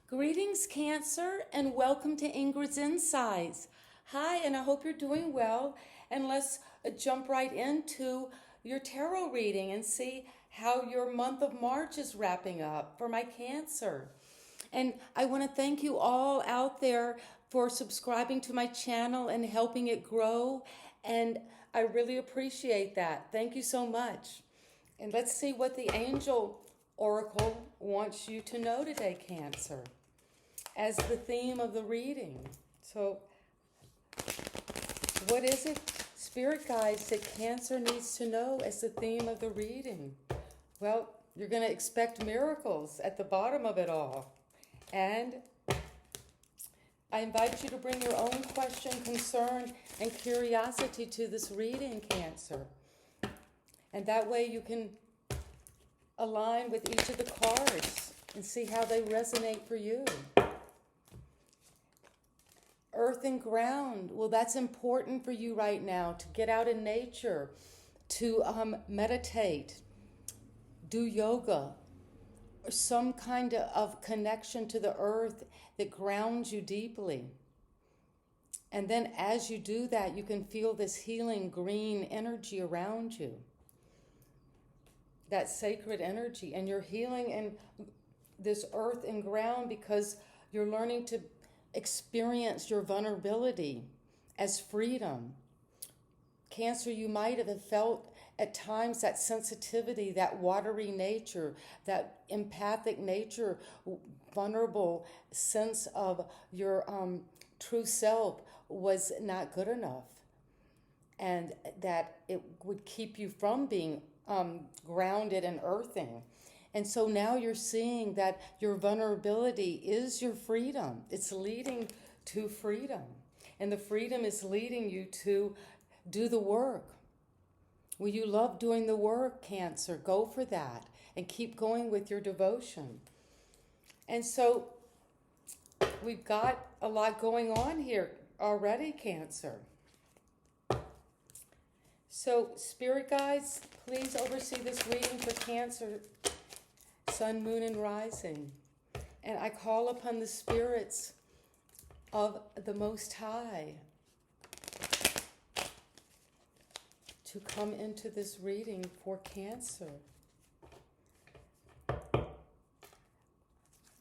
Greetings, Cancer, and welcome to Ingrid's Insights. Hi, and I hope you're doing well. And let's jump right into your tarot reading and see how your month of March is wrapping up for my Cancer. And I want to thank you all out there for subscribing to my channel and helping it grow. And I really appreciate that. Thank you so much. And let's see what the angel oracle wants you to know today, Cancer, as the theme of the reading. So, what is it, Spirit Guides, that Cancer needs to know as the theme of the reading? Well, you're going to expect miracles at the bottom of it all. And I invite you to bring your own question, concern, and curiosity to this reading, Cancer. And that way you can align with each of the cards and see how they resonate for you. Earth and ground. Well, that's important for you right now, to get out in nature, to meditate, do yoga, or some kind of connection to the earth that grounds you deeply. And then as you do that, you can feel this healing green energy around you, that sacred energy. And you're healing in this earth and ground because you're learning to experience your vulnerability as freedom. Cancer, you might have felt at times that sensitivity, that watery nature, that empathic nature, vulnerable sense of your true self was not good enough, and that it would keep you from being grounded and earthing. And so now you're seeing that your vulnerability is your freedom. It's leading to freedom. And the freedom is leading you to do the work. Well, you love doing the work, Cancer. Go for that and keep going with your devotion. And so we've got a lot going on here already, Cancer. So, Spirit Guides, please oversee this reading for Cancer, Sun, Moon, and Rising. And I call upon the spirits of the Most High to come into this reading for Cancer.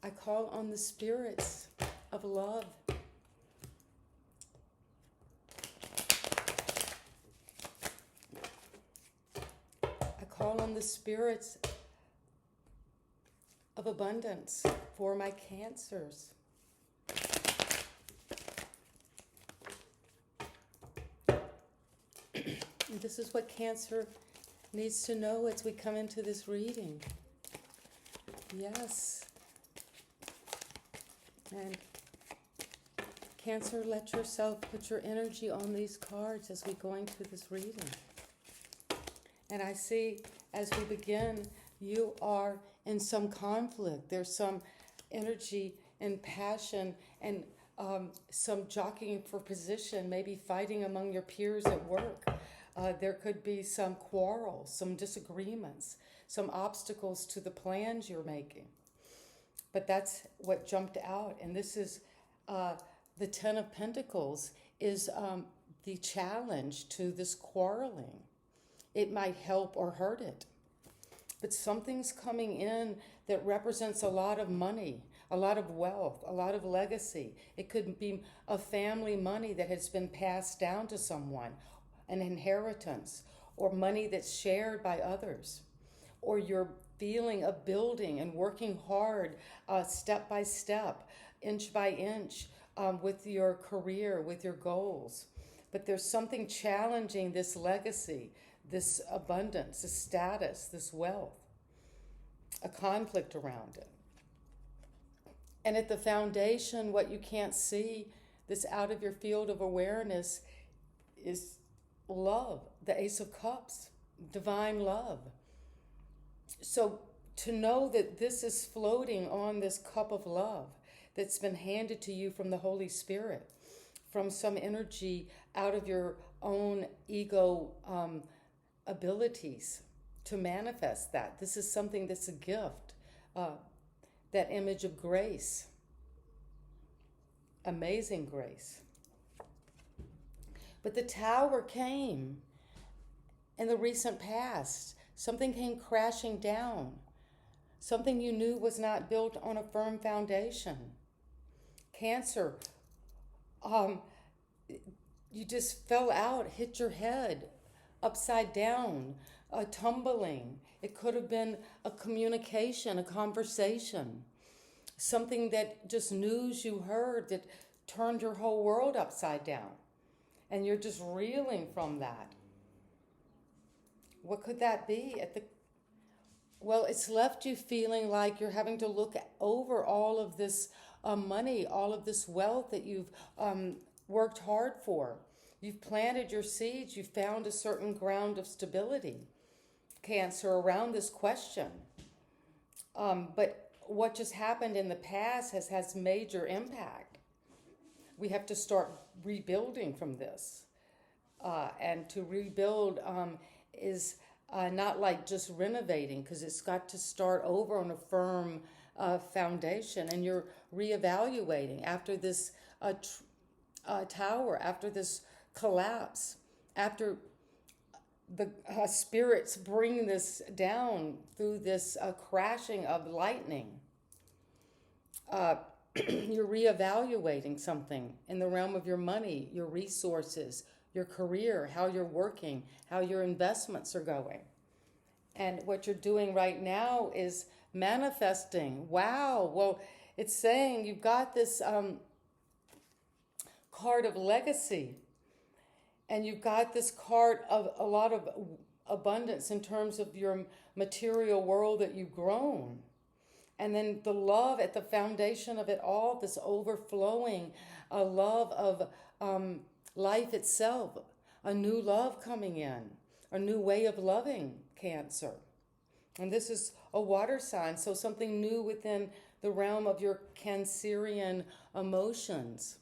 I call on the spirits of love. I call on the spirits of abundance for my Cancers. And this is what Cancer needs to know as we come into this reading. Yes. And Cancer, let yourself put your energy on these cards as we go into this reading. And I see as we begin, you are in some conflict. There's some energy and passion and some jockeying for position, maybe fighting among your peers at work. There could be some quarrels, some disagreements, some obstacles to the plans you're making. But that's what jumped out. And this is the Ten of Pentacles is the challenge to this quarreling. It might help or hurt it. But something's coming in that represents a lot of money, a lot of wealth, a lot of legacy. It could be a family money that has been passed down to someone, an inheritance, or money that's shared by others, or your feeling of building and working hard step by step, inch by inch with your career, with your goals. But there's something challenging this legacy, this abundance, this status, this wealth, a conflict around it. And at the foundation, what you can't see, this out of your field of awareness, is love, the Ace of Cups, divine love. So to know that this is floating on this cup of love that's been handed to you from the Holy Spirit, from some energy out of your own ego abilities to manifest that. This is something that's a gift, that image of grace. amazing grace. But the Tower came in the recent past. Something came crashing down. Something you knew was not built on a firm foundation. Cancer, you just fell out, hit your head upside down, tumbling. It could have been a communication, a conversation, something that just news you heard that turned your whole world upside down. And you're just reeling from that. What could that be? Well, it's left you feeling like you're having to look over all of this money, all of this wealth that you've worked hard for. You've planted your seeds. You've found a certain ground of stability, Cancer, around this question. But what just happened in the past has major impact. We have to start rebuilding from this. And to rebuild is not like just renovating, because it's got to start over on a firm foundation. And you're reevaluating after this tower, after this collapse, after the spirits bring this down through this crashing of lightning. You're reevaluating something in the realm of your money, your resources, your career, how you're working, how your investments are going. And what you're doing right now is manifesting. Wow. Well, it's saying you've got this card of legacy, and you've got this card of a lot of abundance in terms of your material world that you've grown. And then the love at the foundation of it all, this overflowing love of life itself, a new love coming in, a new way of loving, Cancer. And this is a water sign, so something new within the realm of your Cancerian emotions.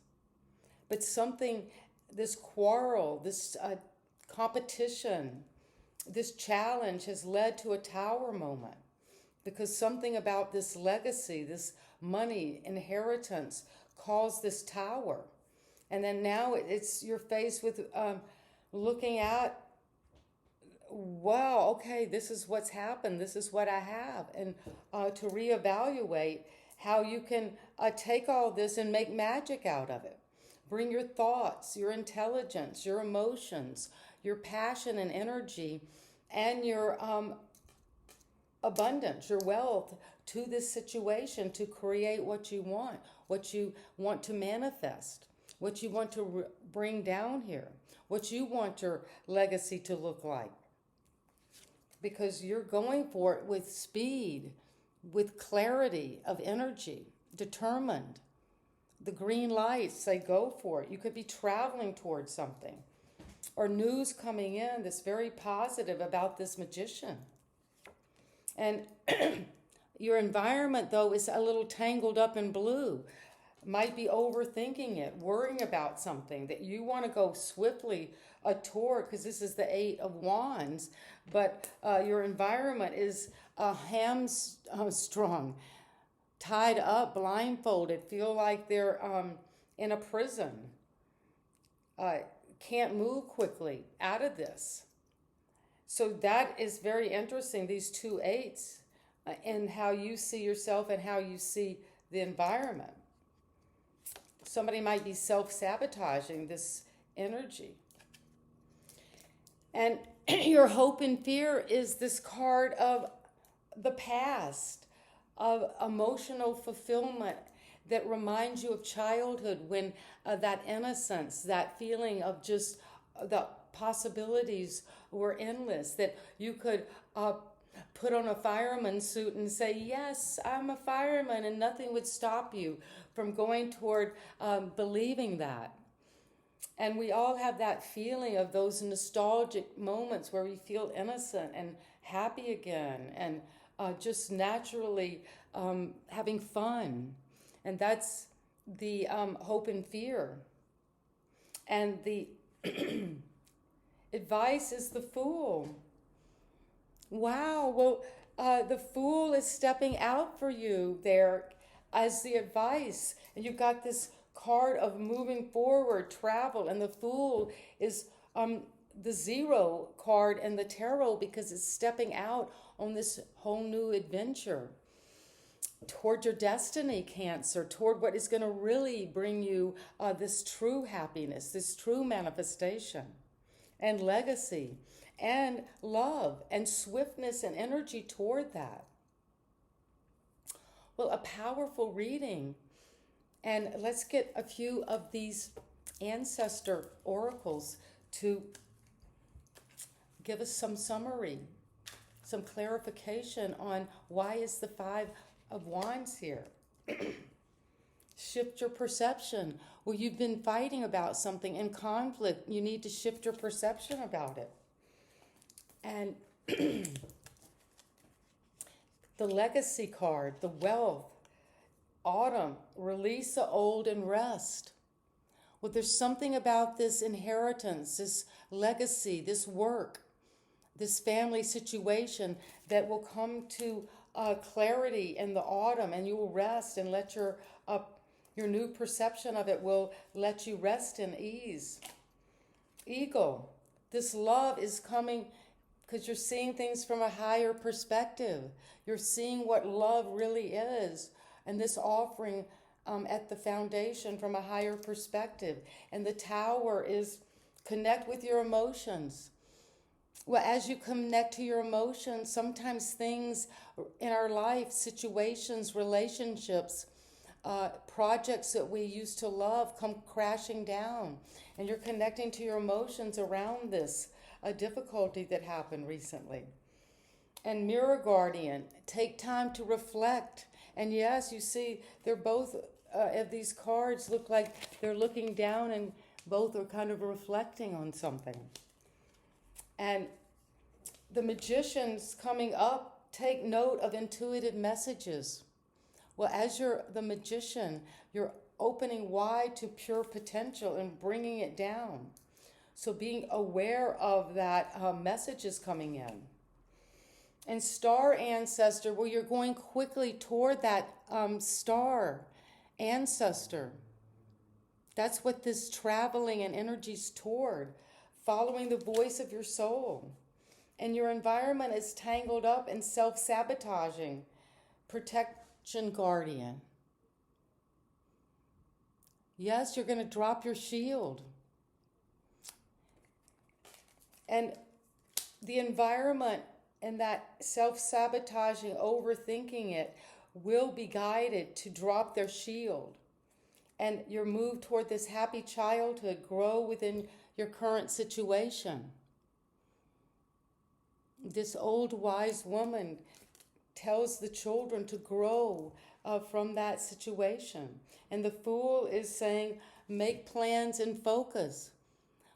But something, this quarrel, this competition, this challenge has led to a Tower moment. Because something about this legacy, this money, inheritance, caused this Tower. And then now you're faced with looking at, wow, okay, this is what's happened. This is what I have. And to reevaluate how you can take all this and make magic out of it. Bring your thoughts, your intelligence, your emotions, your passion and energy, and your abundance, your wealth to this situation to create what you want to manifest, what you want to bring down here, what you want your legacy to look like. Because you're going for it with speed, with clarity of energy, determined. The green lights say go for it. You could be traveling towards something, or news coming in that's very positive about this magician. And your environment, though, is a little tangled up in blue. Might be overthinking it, worrying about something that you want to go swiftly toward, because this is the Eight of Wands. But your environment is hamstrung, tied up, blindfolded, feel like they're in a prison. Can't move quickly out of this. So that is very interesting, these two eights, and how you see yourself and how you see the environment. Somebody might be self-sabotaging this energy. And your hope and fear is this card of the past, of emotional fulfillment that reminds you of childhood, when that innocence, that feeling of just the possibilities were endless, that you could put on a fireman's suit and say, yes, I'm a fireman, and nothing would stop you from going toward believing that. And we all have that feeling of those nostalgic moments where we feel innocent and happy again, and just naturally having fun. And that's the hope and fear. And the advice is the Fool. Wow, well, the Fool is stepping out for you there as the advice. And you've got this card of moving forward, travel, and the Fool is the 0 card in the tarot because it's stepping out on this whole new adventure toward your destiny, Cancer, toward what is going to really bring you this true happiness, this true manifestation and legacy and love and swiftness and energy toward that. Well, a powerful reading. And let's get a few of these ancestor oracles to give us some summary, some clarification on why is the 5 of Wands here. Shift your perception. Well, you've been fighting about something in conflict. You need to shift your perception about it. And the legacy card, the wealth, autumn, release the old and rest. Well, there's something about this inheritance, this legacy, this work, this family situation that will come to clarity in the autumn, and you will rest and let your new perception of it will let you rest in ease. Eagle, this love is coming because you're seeing things from a higher perspective. You're seeing what love really is, and this offering at the foundation from a higher perspective. And the Tower is connect with your emotions. Well, as you connect to your emotions, sometimes things in our life, situations, relationships, projects that we used to love come crashing down. And you're connecting to your emotions around this, a difficulty that happened recently. And Mirror Guardian, take time to reflect. And yes, you see, they're both of these cards look like they're looking down, and both are kind of reflecting on something. And the Magician's coming up, take note of intuitive messages. Well, as you're the Magician, you're opening wide to pure potential and bringing it down. So being aware of that messages coming in. And Star Ancestor, well, you're going quickly toward that star ancestor. That's what this traveling and energy's toward, following the voice of your soul. And your environment is tangled up in self-sabotaging, protection guardian. Yes, you're going to drop your shield. And the environment and that self-sabotaging, overthinking it, will be guided to drop their shield. And your move toward this happy childhood, grow within your current situation. This old wise woman tells the children to grow from that situation. And the Fool is saying, make plans and focus.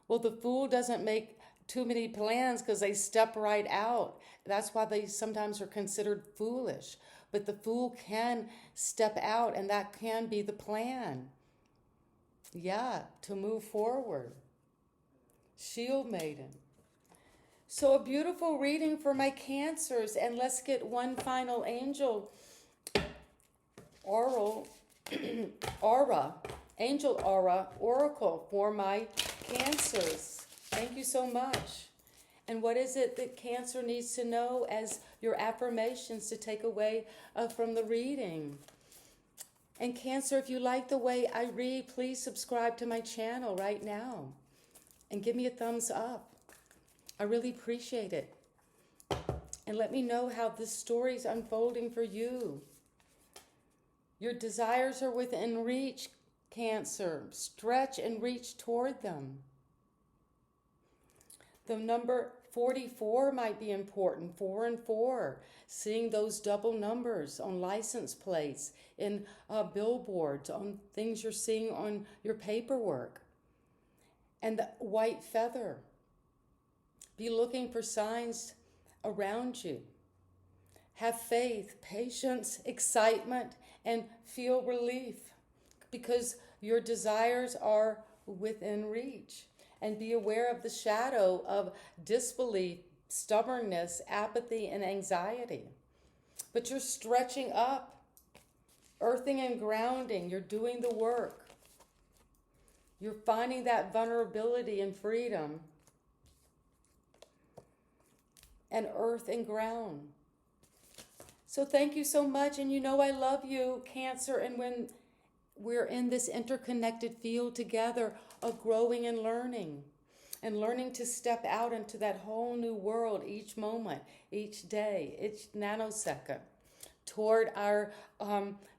Well, the Fool doesn't make too many plans because they step right out. That's why they sometimes are considered foolish. But the Fool can step out, and that can be the plan. Yeah, to move forward. Shield Maiden. So a beautiful reading for my Cancers. And let's get one final angel angel aura oracle for my Cancers. Thank you so much. And what is it that Cancer needs to know as your affirmations to take away from the reading? And Cancer, if you like the way I read, please subscribe to my channel right now and give me a thumbs up. I really appreciate it. And let me know how this story is unfolding for you. Your desires are within reach, Cancer. Stretch and reach toward them. The number 44 might be important, 4 and 4. Seeing those double numbers on license plates, in billboards, on things you're seeing on your paperwork. And the white feather. Be looking for signs around you. Have faith, patience, excitement, and feel relief because your desires are within reach. And be aware of the shadow of disbelief, stubbornness, apathy, and anxiety. But you're stretching up, earthing and grounding. You're doing the work. You're finding that vulnerability and freedom and earth and ground. So thank you so much. And you know I love you, Cancer. And when we're in this interconnected field together of growing and learning to step out into that whole new world each moment, each day, each nanosecond toward our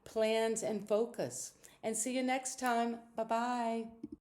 plans and focus. And see you next time. Bye-bye.